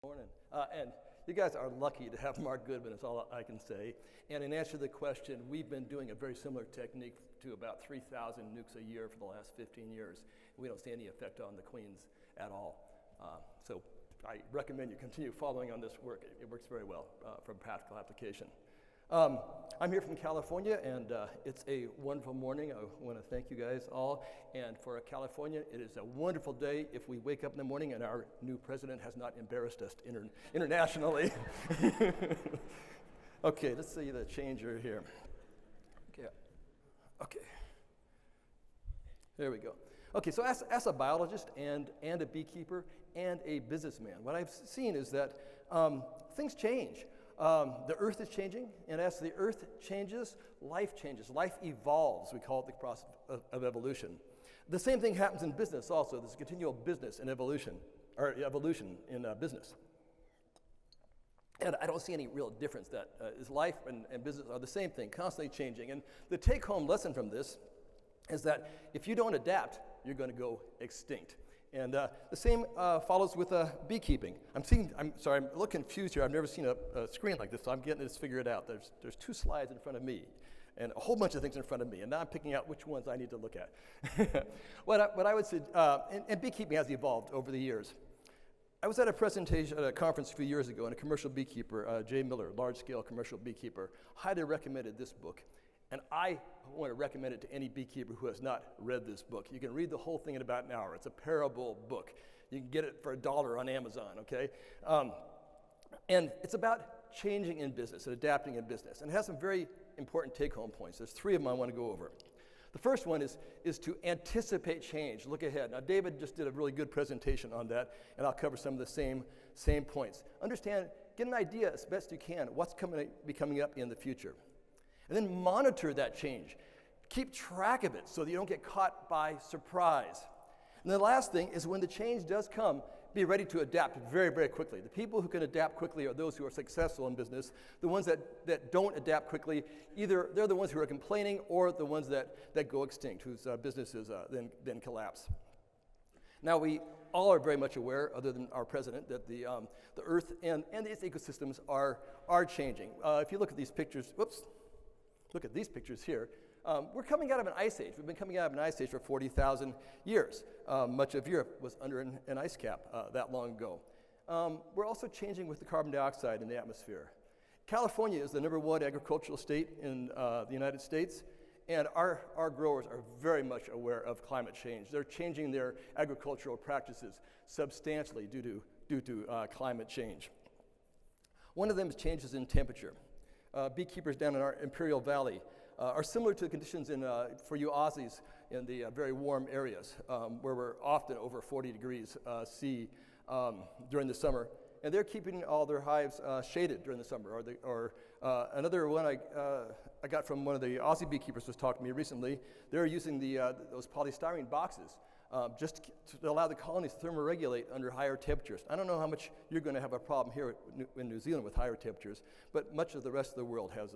Morning. And you guys are lucky to have Mark Goodman, is all I can say. And in answer to the question, we've been doing a very similar technique to about 3,000 nukes a year for the last 15 years. We don't see any effect on the queens at all. So I recommend you continue following on this work. It works very well for practical application. I'm here from California, and it's a wonderful morning. I want to thank you guys all. And for California, it is a wonderful day if we wake up in the morning and our new president has not embarrassed us internationally. Okay, let's see the changer here. Okay. There we go. Okay, so as a biologist and a beekeeper and a businessman, what I've seen is that things change. The earth is changing, and as the earth changes, life changes. Life evolves. We call it the process of evolution. The same thing happens in business also. There's continual business and evolution in business. And I don't see any real difference that is life and business are the same thing, constantly changing. And the take-home lesson from this is that if you don't adapt, you're going to go extinct. And the same follows with beekeeping. I'm a little confused here. I've never seen a screen like this, so I'm getting this figured out. There's two slides in front of me and a whole bunch of things in front of me, and now I'm picking out which ones I need to look at. What I would say, and beekeeping has evolved over the years. I was at a presentation at a conference a few years ago, and a commercial beekeeper, Jay Miller, large-scale commercial beekeeper, highly recommended this book. And I want to recommend it to any beekeeper who has not read this book. You can read the whole thing in about an hour. It's a parable book. You can get it for $1 on Amazon, okay? And it's about changing in business and adapting in business. And it has some very important take-home points. There's 3 of them I want to go over. The first one is to anticipate change, look ahead. Now, David just did a really good presentation on that, and I'll cover some of the same points. Understand, get an idea as best you can what's be coming up in the future. And then monitor that change. Keep track of it so that you don't get caught by surprise. And the last thing is when the change does come, be ready to adapt very, very quickly. The people who can adapt quickly are those who are successful in business. The ones that don't adapt quickly, either they're the ones who are complaining or the ones that go extinct, whose businesses then collapse. Now, we all are very much aware, other than our president, that the Earth and its ecosystems are changing. If you look at these pictures, look at these pictures here. We're coming out of an ice age. We've been coming out of an ice age for 40,000 years. Much of Europe was under an ice cap that long ago. We're also changing with the carbon dioxide in the atmosphere. California is the #1 agricultural state in the United States, and our growers are very much aware of climate change. They're changing their agricultural practices substantially due to climate change. One of them is changes in temperature. Beekeepers down in our Imperial Valley are similar to the conditions for you Aussies in the very warm areas where we're often over 40 degrees C during the summer. And they're keeping all their hives shaded during the summer. Another one I got from one of the Aussie beekeepers was talking to me recently. They're using those polystyrene boxes just to allow the colonies to thermoregulate under higher temperatures. I don't know how much you're going to have a problem here in New Zealand with higher temperatures, but much of the rest of the world has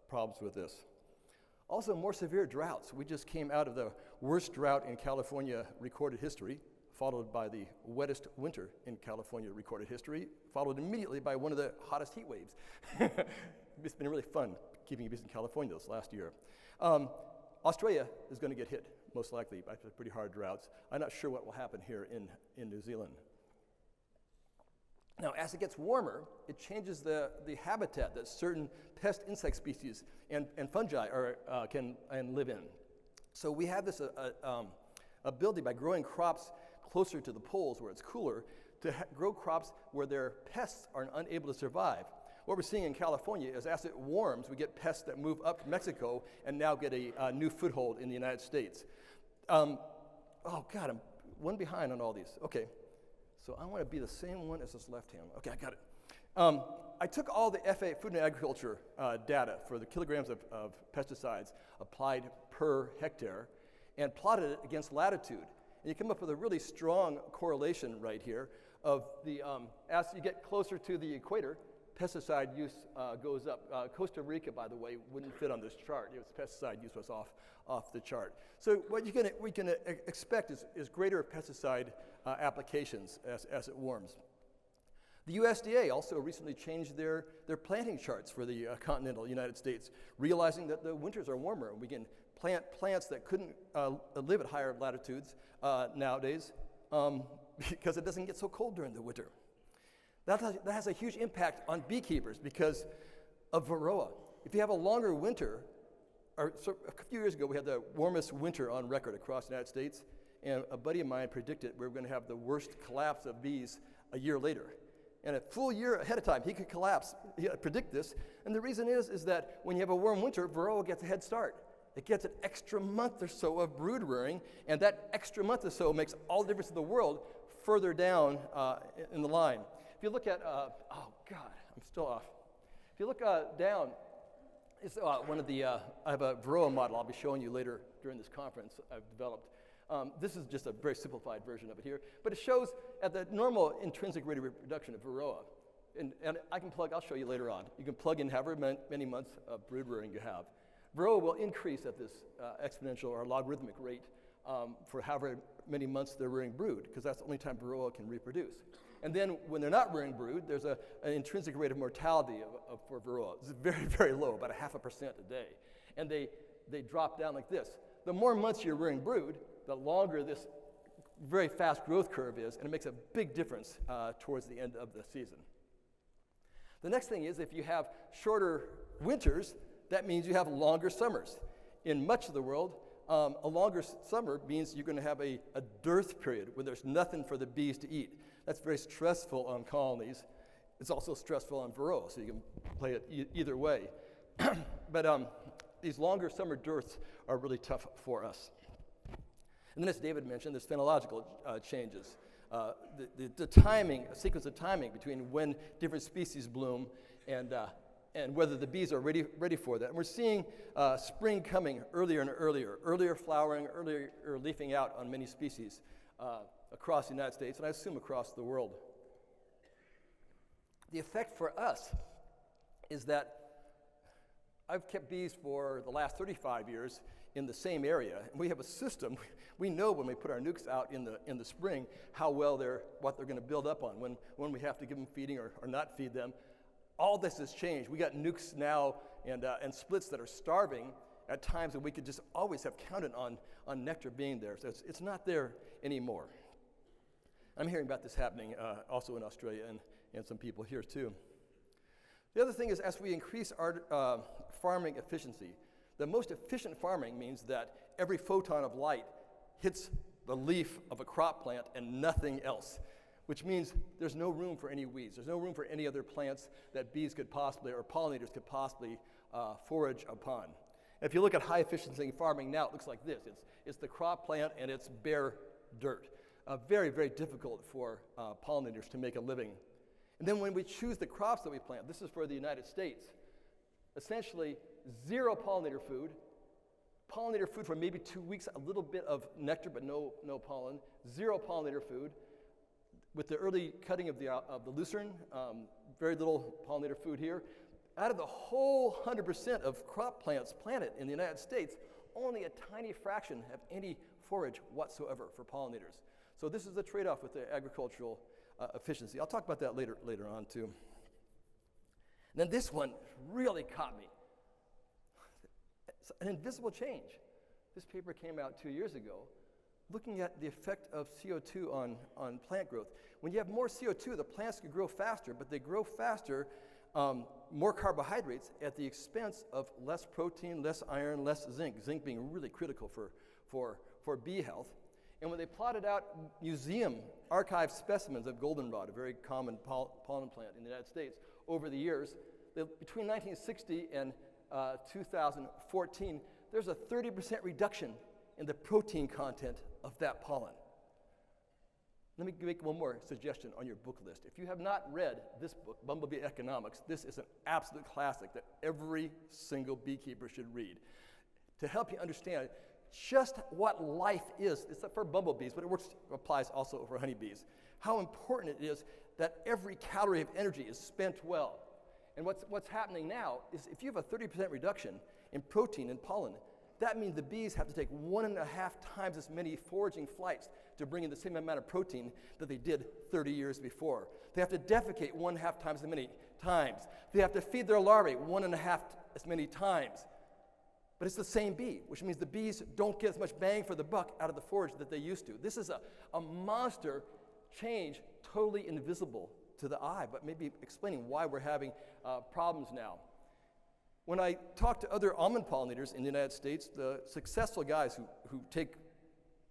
problems with this. Also, more severe droughts. We just came out of the worst drought in California recorded history, followed by the wettest winter in California recorded history, followed immediately by one of the hottest heat waves. It's been really fun keeping busy in California this last year. Australia is going to get hit, most likely, by pretty hard droughts. I'm not sure what will happen here in New Zealand. Now, as it gets warmer, it changes the habitat that certain pest insect species and fungi can live in. So we have this ability by growing crops closer to the poles where it's cooler to grow crops where their pests are unable to survive. What we're seeing in California is as it warms, we get pests that move up to Mexico and now get a new foothold in the United States. Oh God, I'm one behind on all these. Okay, so I want to be the same one as this left hand. Okay, I got it. I took all the FA, Food and Agriculture data for the kilograms of pesticides applied per hectare and plotted it against latitude. And you come up with a really strong correlation right here of the, as you get closer to the equator, pesticide use goes up. Costa Rica, by the way, wouldn't fit on this chart. Its pesticide use was off the chart. So what we can expect is greater pesticide applications as it warms. The USDA also recently changed their planting charts for the continental United States, realizing that the winters are warmer and we can plant plants that couldn't live at higher latitudes nowadays because it doesn't get so cold during the winter. That has a huge impact on beekeepers because of Varroa. If you have a longer winter, a few years ago we had the warmest winter on record across the United States, and a buddy of mine predicted we were going to have the worst collapse of bees a year later. And a full year ahead of time, he could predict this. And the reason is that when you have a warm winter, Varroa gets a head start. It gets an extra month or so of brood rearing, and that extra month or so makes all the difference in the world further down in the line. If you look at, oh God, I'm still off. If you look down, it's one of the, I have a Varroa model I'll be showing you later during this conference I've developed. This is just a very simplified version of it here, but it shows at the normal intrinsic rate of reproduction of Varroa. And I'll show you later on. You can plug in however many months of brood rearing you have. Varroa will increase at this exponential or logarithmic rate for however many months they're rearing brood, because that's the only time Varroa can reproduce. And then when they're not rearing brood, there's an intrinsic rate of mortality for Varroa. It's very, very low, about 0.5% a day. And they drop down like this. The more months you're rearing brood, the longer this very fast growth curve is, and it makes a big difference towards the end of the season. The next thing is if you have shorter winters, that means you have longer summers. In much of the world, a longer summer means you're going to have a dearth period where there's nothing for the bees to eat. That's very stressful on colonies. It's also stressful on Varroa, so you can play it either way. But these longer summer dearths are really tough for us. And then, as David mentioned, there's phenological changes. The timing, a sequence of timing between when different species bloom and whether the bees are ready for that. And we're seeing spring coming earlier and earlier flowering, earlier leafing out on many species across the United States, and I assume across the world. The effect for us is that I've kept bees for the last 35 years in the same area, and we have a system. We know when we put our nukes out in the spring how well what they're going to build up on when we have to give them feeding or not feed them. All this has changed. We got nukes now and splits that are starving at times that we could just always have counted on nectar being there. So it's not there anymore. I'm hearing about this happening also in Australia and some people here too. The other thing is, as we increase our farming efficiency, the most efficient farming means that every photon of light hits the leaf of a crop plant and nothing else, which means there's no room for any weeds. There's no room for any other plants that bees could possibly, or pollinators could possibly forage upon. If you look at high efficiency farming now, it looks like this. It's the crop plant and it's bare dirt. Very, very difficult for pollinators to make a living. And then when we choose the crops that we plant, this is for the United States, essentially zero pollinator food for maybe 2 weeks, a little bit of nectar but no pollen, zero pollinator food. With the early cutting of the lucerne, very little pollinator food here. Out of the whole 100% of crop plants planted in the United States, only a tiny fraction have any forage whatsoever for pollinators. So this is the trade-off with the agricultural efficiency. I'll talk about that later on too. And then this one really caught me. It's an invisible change. This paper came out 2 years ago, looking at the effect of CO2 on plant growth. When you have more CO2, the plants can grow faster, but they grow faster, more carbohydrates at the expense of less protein, less iron, less zinc being really critical for bee health. And when they plotted out museum archived specimens of goldenrod, a very common pollen plant in the United States, over the years, between 1960 and 2014, there's a 30% reduction in the protein content of that pollen. Let me make one more suggestion on your book list. If you have not read this book, Bumblebee Economics, this is an absolute classic that every single beekeeper should read to help you understand just what life is. It's for bumblebees, but it applies also for honeybees. How important it is that every calorie of energy is spent well. And what's happening now is if you have a 30% reduction in protein and pollen, that means the bees have to take 1.5 times as many foraging flights to bring in the same amount of protein that they did 30 years before. They have to defecate 1.5 times as many times. They have to feed their larvae 1.5 as many times. But it's the same bee, which means the bees don't get as much bang for the buck out of the forage that they used to. This is a monster change, totally invisible to the eye, but maybe explaining why we're having problems now. When I talk to other almond pollinators in the United States, the successful guys who take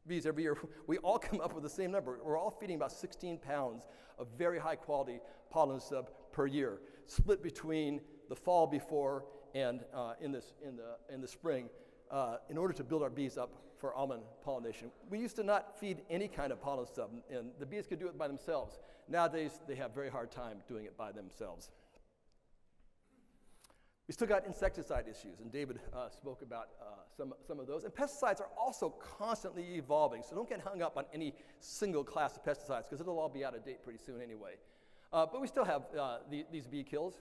bees every year, we all come up with the same number. We're all feeding about 16 pounds of very high quality pollen sub per year, split between the fall before and in the spring, in order to build our bees up for almond pollination. We used to not feed any kind of pollen sub, and the bees could do it by themselves. Nowadays, they have a very hard time doing it by themselves. We still got insecticide issues, and David spoke about some of those. And pesticides are also constantly evolving, so don't get hung up on any single class of pesticides, because it'll all be out of date pretty soon anyway. But we still have these bee kills.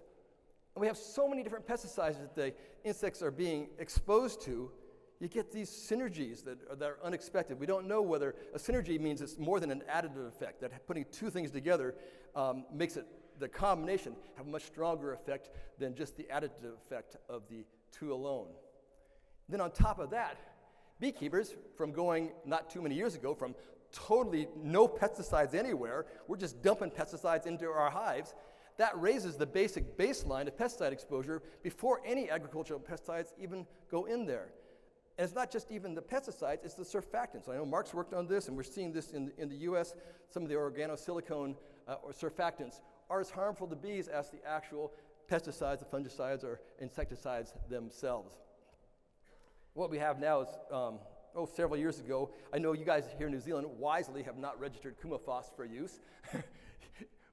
And we have so many different pesticides that the insects are being exposed to. You get these synergies that are unexpected. We don't know whether a synergy means it's more than an additive effect, that putting two things together makes it, the combination, have a much stronger effect than just the additive effect of the two alone. Then on top of that, beekeepers, from going not too many years ago, from totally no pesticides anywhere, we're just dumping pesticides into our hives. That raises the basic baseline of pesticide exposure before any agricultural pesticides even go in there. And it's not just even the pesticides, it's the surfactants. I know Mark's worked on this, and we're seeing this in the US. Some of the organosilicone or surfactants are as harmful to bees as the actual pesticides, the fungicides, or insecticides themselves. What we have now is, several years ago, I know you guys here in New Zealand wisely have not registered Kuhmo Phosphor for use.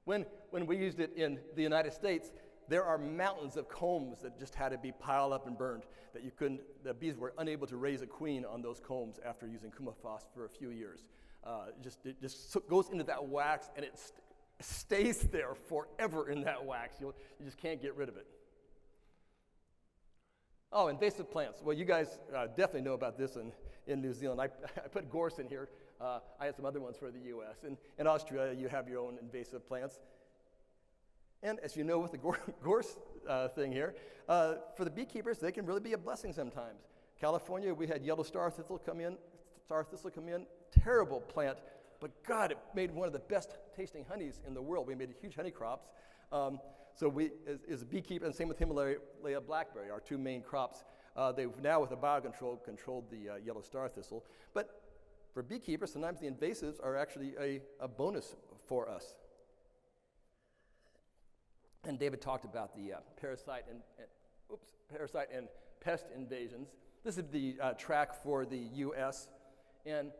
When we used it in the United States, there are mountains of combs that just had to be piled up and burned, that the bees were unable to raise a queen on those combs after using Kuhmo Phosphor for a few years. It just goes into that wax, and it stays there forever in that wax. You just can't get rid of it. Oh, invasive plants. Well, you guys definitely know about this in New Zealand. I put gorse in here. I had some other ones for the US. In Australia, you have your own invasive plants. And as you know with the gorse thing here, for the beekeepers, they can really be a blessing sometimes. California, we had yellow star thistle come in, terrible plant, but God, it made one of the best tasting honeys in the world. We made huge honey crops. So we, as a beekeeper, and same with Himalaya blackberry, our two main crops. They've now, with the biocontrol, controlled the yellow star thistle. But for beekeepers, sometimes the invasives are actually a bonus for us. And David talked about the parasite and pest invasions. This is the track for the U.S. And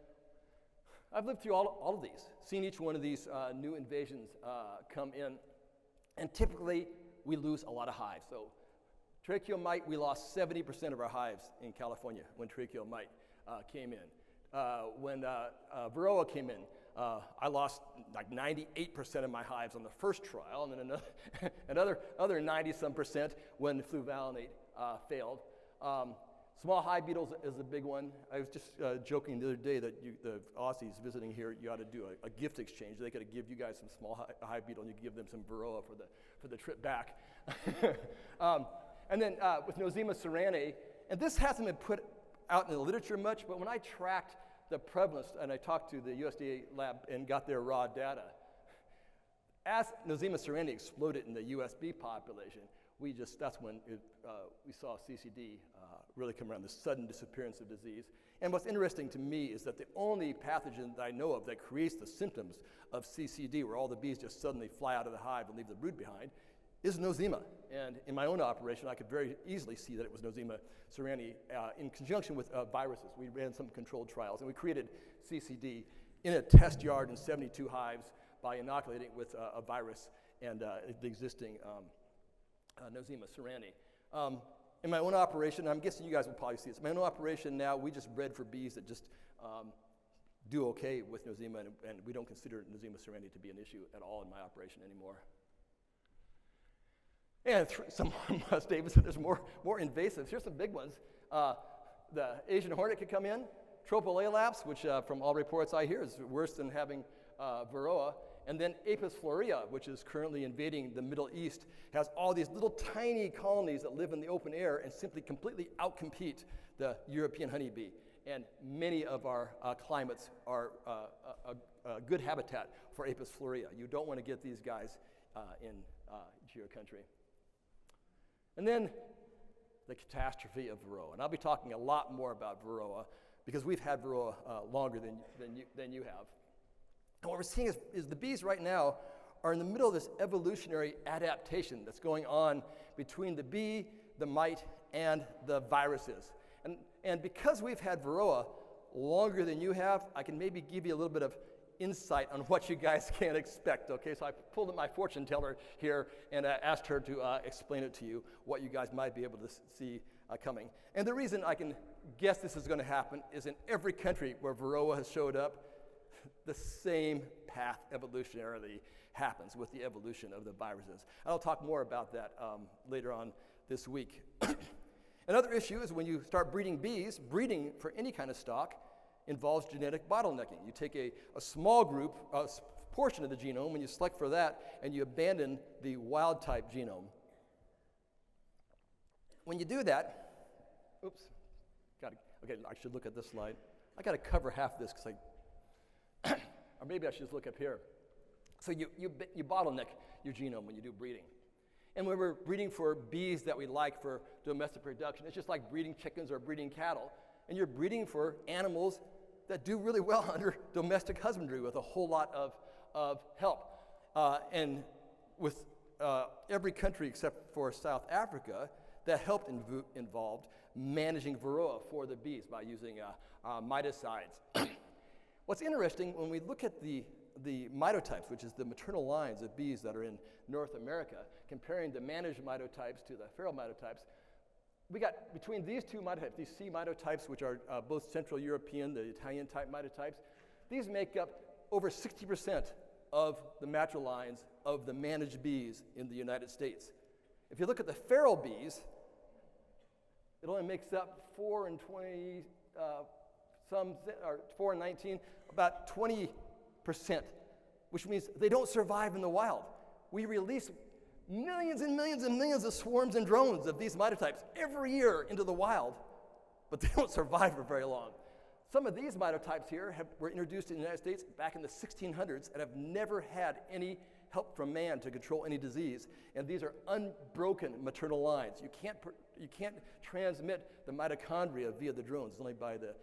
I've lived through all of these, seen each one of these new invasions come in. And typically, we lose a lot of hives. So tracheomite, we lost 70% of our hives in California when tracheomite came in. When varroa came in, I lost like 98% of my hives on the first trial, and then another 90-some% when fluvalinate failed. Small hive beetles is a big one. I was just joking the other day that the Aussies visiting here, you ought to do a gift exchange. They could give you guys some small hive beetle, and you could give them some varroa for the trip back. And then with Nosema ceranae, and this hasn't been put out in the literature much, but when I tracked the prevalence, and I talked to the USDA lab and got their raw data, as Nosema ceranae exploded in the US bee population, that's when we saw CCD really come around, the sudden disappearance of disease. And what's interesting to me is that the only pathogen that I know of that creates the symptoms of CCD, where all the bees just suddenly fly out of the hive and leave the brood behind, is Nosema. And in my own operation, I could very easily see that it was Nosema ceranae in conjunction with viruses. We ran some controlled trials, and we created CCD in a test yard in 72 hives by inoculating with a virus and the existing Nosema ceranae. In my own operation, I'm guessing you guys will probably see this. In my own operation now, we just bred for bees that just do okay with Nosema, and we don't consider Nosema ceranae to be an issue at all in my operation anymore. And someone must, David said, there's more invasives. Here's some big ones. the Asian hornet could come in, Tropolaelaps, which from all reports I hear is worse than having Varroa, and then Apis florea, which is currently invading the Middle East, has all these little tiny colonies that live in the open air and simply completely outcompete the European honeybee. And many of our climates are a good habitat for Apis florea. You don't want to get these guys in your country. And then the catastrophe of Varroa. And I'll be talking a lot more about Varroa because we've had Varroa longer than you have. And what we're seeing is the bees right now are in the middle of this evolutionary adaptation that's going on between the bee, the mite, and the viruses. And because we've had Varroa longer than you have, I can maybe give you a little bit of insight on what you guys can expect, okay? So I pulled up my fortune teller here and asked her to explain it to you, what you guys might be able to see coming. And the reason I can guess this is going to happen is in every country where Varroa has showed up, the same path evolutionarily happens with the evolution of the viruses. And I'll talk more about that later on this week. Another issue is when you start breeding bees, breeding for any kind of stock involves genetic bottlenecking. You take a small group, a portion of the genome, and you select for that, and you abandon the wild type genome. When you do that, oops, okay, I should look at this slide. I got to cover half this because or maybe I should just look up here. So you bottleneck your genome when you do breeding. And when we're breeding for bees that we like for domestic production, it's just like breeding chickens or breeding cattle. And you're breeding for animals that do really well under domestic husbandry with a whole lot of help. And with every country except for South Africa, that help involved managing Varroa for the bees by using miticides. What's interesting, when we look at the mitotypes, which is the maternal lines of bees that are in North America, comparing the managed mitotypes to the feral mitotypes, we got between these two mitotypes, these C mitotypes, which are both Central European, the Italian type mitotypes, these make up over 60% of the maternal lines of the managed bees in the United States. If you look at the feral bees, it only makes up 4 and 20, or 4 and 19, about 20%, which means they don't survive in the wild. We release millions and millions and millions of swarms and drones of these mitotypes every year into the wild, but they don't survive for very long. Some of these mitotypes here were introduced in the United States back in the 1600s and have never had any help from man to control any disease. And these are unbroken maternal lines. You can't transmit the mitochondria via the drones. It's only by the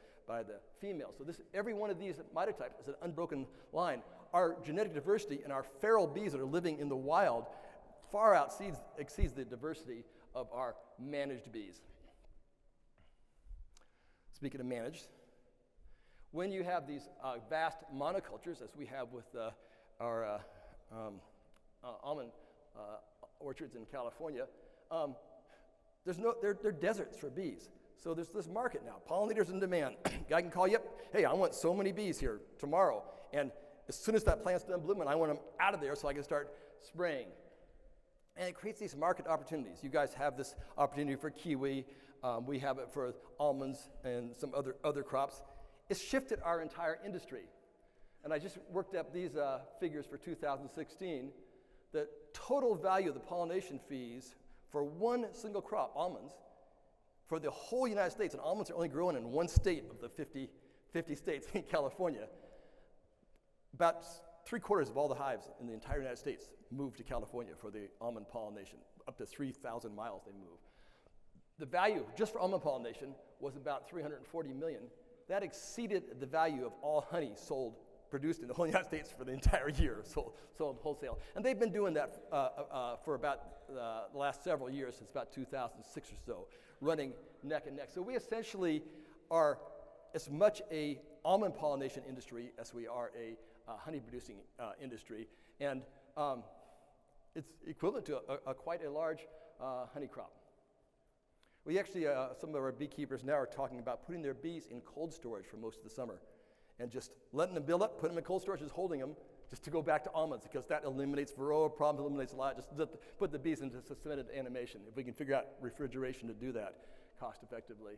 female. So every one of these mitotypes is an unbroken line. Our genetic diversity in our feral bees that are living in the wild far exceeds the diversity of our managed bees. Speaking of managed, when you have these vast monocultures, as we have with our almond orchards in California, they're deserts for bees. So there's this market now, pollinators in demand. Guy can call you up, hey, I want so many bees here tomorrow. And as soon as that plant's done blooming, I want them out of there so I can start spraying. And it creates these market opportunities. You guys have this opportunity for kiwi. We have it for almonds and some other crops. It's shifted our entire industry. And I just worked up these figures for 2016. The total value of the pollination fees for one single crop, almonds, for the whole United States, and almonds are only growing in one state of the 50 states in California, about 3/4 of all the hives in the entire United States move to California for the almond pollination. Up to 3,000 miles they move. The value just for almond pollination was about $340 million. That exceeded the value of all honey produced in the whole United States for the entire year, sold wholesale. And they've been doing that for about the last several years, since about 2006 or so, running neck and neck. So we essentially are as much a almond pollination industry as we are a honey producing industry. And it's equivalent to quite a large honey crop. We actually, some of our beekeepers now are talking about putting their bees in cold storage for most of the summer and just letting them build up, putting them in cold storage, just holding them, just to go back to almonds, because that eliminates Varroa problems, eliminates a lot. Just put the bees into suspended animation if we can figure out refrigeration to do that cost effectively.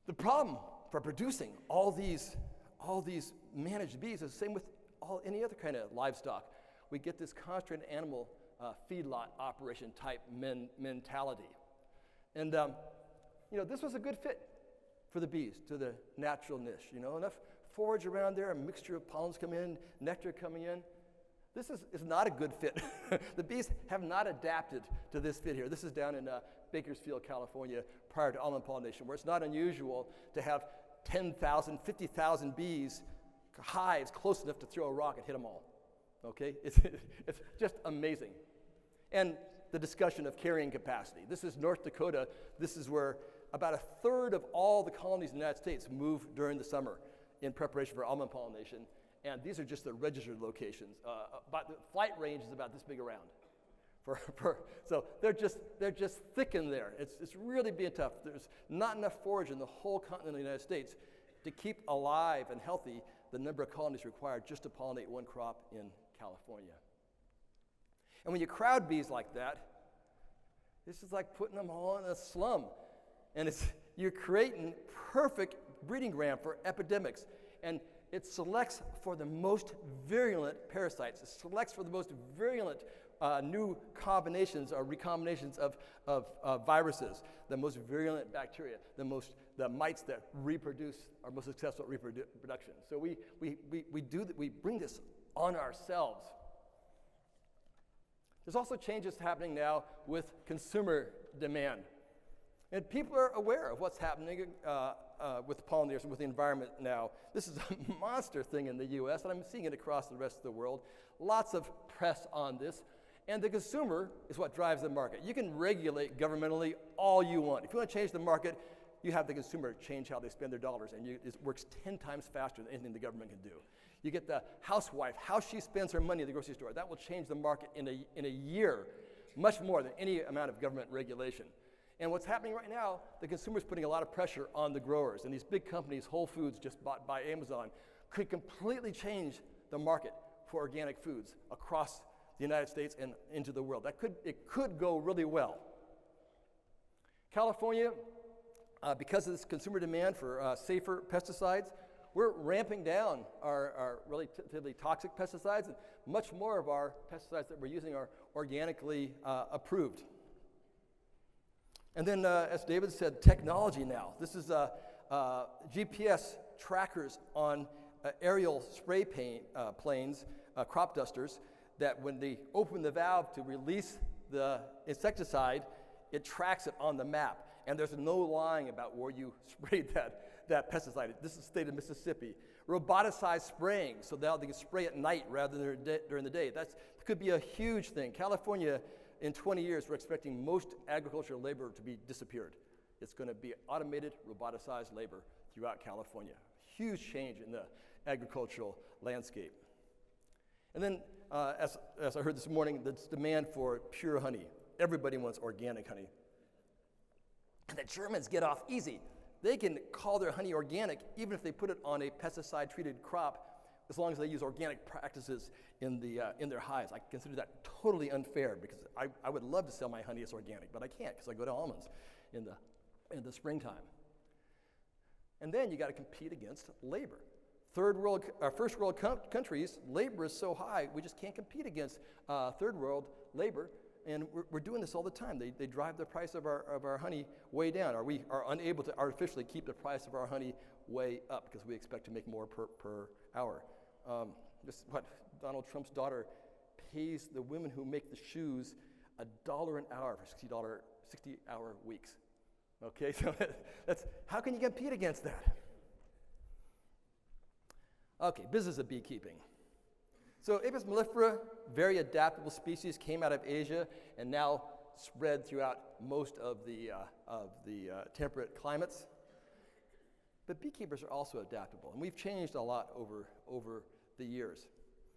The problem for producing all these managed bees is the same with any other kind of livestock. We get this concentrated animal feedlot operation type mentality. And this was a good fit for the bees, to the natural niche. Enough forage around there, a mixture of pollens come in, nectar coming in. This is not a good fit. The bees have not adapted to this fit here. This is down in Bakersfield, California, prior to almond pollination, where it's not unusual to have 10,000, 50,000 bees, hives close enough to throw a rock and hit them all. Okay? It's just amazing. And the discussion of carrying capacity. This is North Dakota. This is where about a third of all the colonies in the United States move during the summer in preparation for almond pollination. And these are just the registered locations. But the flight range is about this big around. So they're just thick in there. It's really being tough. There's not enough forage in the whole continent of the United States to keep alive and healthy the number of colonies required just to pollinate one crop in California. And when you crowd bees like that, this is like putting them all in a slum. And you're creating perfect breeding ground for epidemics. And it selects for the most virulent parasites. It selects for the most virulent new combinations or recombinations of viruses, the most virulent bacteria, the mites that are most successful at reproduction. So we bring this on ourselves. There's also changes happening now with consumer demand. And people are aware of what's happening with pollinators and with the environment now. This is a monster thing in the US, and I'm seeing it across the rest of the world. Lots of press on this. And the consumer is what drives the market. You can regulate governmentally all you want. If you want to change the market, you have the consumer change how they spend their dollars, and it works 10 times faster than anything the government can do. You get the housewife, how she spends her money at the grocery store. That will change the market in a year, much more than any amount of government regulation. And what's happening right now, the consumer's putting a lot of pressure on the growers. And these big companies, Whole Foods, just bought by Amazon, could completely change the market for organic foods across the United States and into the world. It could go really well. California, because of this consumer demand for safer pesticides, we're ramping down our relatively toxic pesticides, and much more of our pesticides that we're using are organically approved. And then, as David said, technology now. This is GPS trackers on aerial spray planes, crop dusters, that when they open the valve to release the insecticide, it tracks it on the map. And there's no lying about where you sprayed that pesticide. This is the state of Mississippi. Roboticized spraying, so now they can spray at night rather than during the day. That could be a huge thing. California, in 20 years, we're expecting most agricultural labor to be disappeared. It's going to be automated, roboticized labor throughout California. Huge change in the agricultural landscape. And then, as I heard this morning, the demand for pure honey. Everybody wants organic honey. And the Germans get off easy. They can call their honey organic even if they put it on a pesticide-treated crop, as long as they use organic practices in their hives. I consider that totally unfair, because I would love to sell my honey as organic, but I can't because I go to almonds in the springtime. And then you got to compete against labor. First world countries, labor is so high, we just can't compete against third world labor, and we're doing this all the time. They drive the price of our honey way down, or we are unable to artificially keep the price of our honey way up because we expect to make more per hour. This is what Donald Trump's daughter pays the women who make the shoes $1 an hour for 60-hour weeks. Okay, so that's how can you compete against that? Okay, business of beekeeping. So Apis mellifera, very adaptable species, came out of Asia and now spread throughout most of the temperate climates. But beekeepers are also adaptable, and we've changed a lot over the years.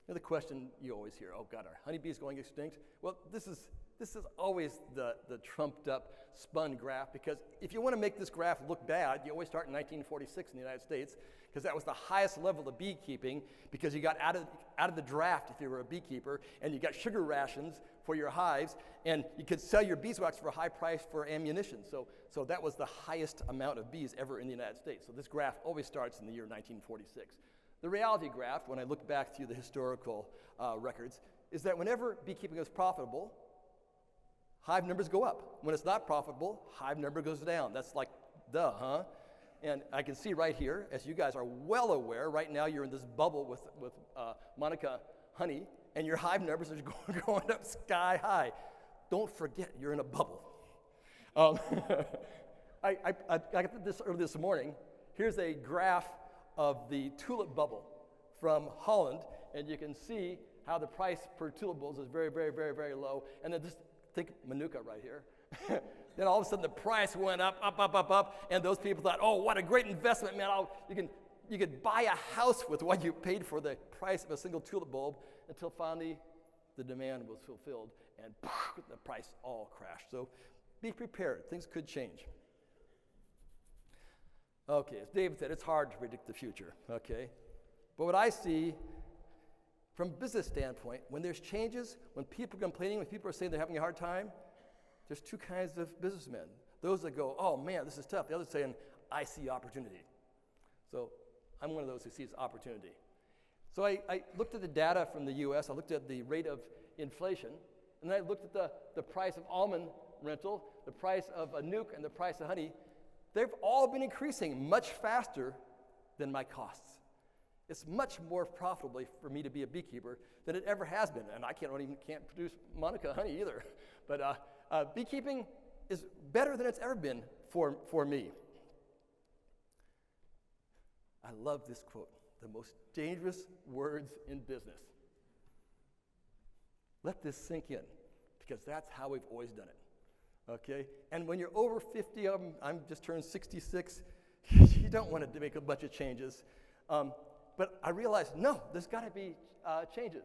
The question you always hear, oh God, are honeybees going extinct? Well, this is This is always the trumped up spun graph, because if you want to make this graph look bad, you always start in 1946 in the United States, because that was the highest level of beekeeping, because you got out of the draft if you were a beekeeper, and you got sugar rations for your hives, and you could sell your beeswax for a high price for ammunition. So that was the highest amount of bees ever in the United States. So this graph always starts in the year 1946. The reality graph, when I look back through the historical records, is that whenever beekeeping is profitable, hive numbers go up. When it's not profitable, hive number goes down. That's like, duh, huh? And I can see right here, as you guys are well aware, right now you're in this bubble with Monica honey, and your hive numbers are going up sky high. Don't forget you're in a bubble. I got this early this morning. Here's a graph of the tulip bubble from Holland, and you can see how the price per tulip bulbs is very, very, very, very low. And then just think Manuka right here. Then all of a sudden the price went up, and those people thought, oh, what a great investment, man. You could buy a house with what you paid for the price of a single tulip bulb, until finally the demand was fulfilled, and the price all crashed. So be prepared. Things could change. Okay, as David said, it's hard to predict the future, okay? But what I see from a business standpoint, when there's changes, when people are complaining, when people are saying they're having a hard time, there's two kinds of businessmen. Those that go, oh man, this is tough. The others saying, I see opportunity. So I'm one of those who sees opportunity. So I looked at the data from the US, I looked at the rate of inflation, and then I looked at the price of almond rental, the price of a nuke, and the price of honey. They've all been increasing much faster than my costs. It's much more profitable for me to be a beekeeper than it ever has been. And I can't produce Monica honey either. But beekeeping is better than it's ever been for me. I love this quote, the most dangerous words in business. Let this sink in, because that's how we've always done it, okay? And when you're over 50 of them, I'm just turned 66, you don't want to make a bunch of changes. But I realized, no, there's got to be changes.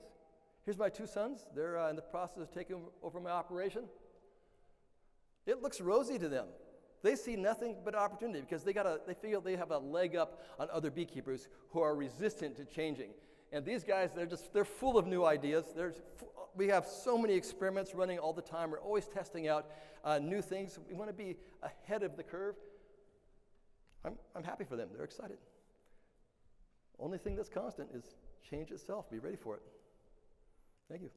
Here's my two sons. They're in the process of taking over my operation. It looks rosy to them. They see nothing but opportunity, because they feel they have a leg up on other beekeepers who are resistant to changing. And these guys, they're full of new ideas. We have so many experiments running all the time. We're always testing out new things. We want to be ahead of the curve. I'm happy for them. They're excited. Only thing that's constant is change itself. Be ready for it. Thank you.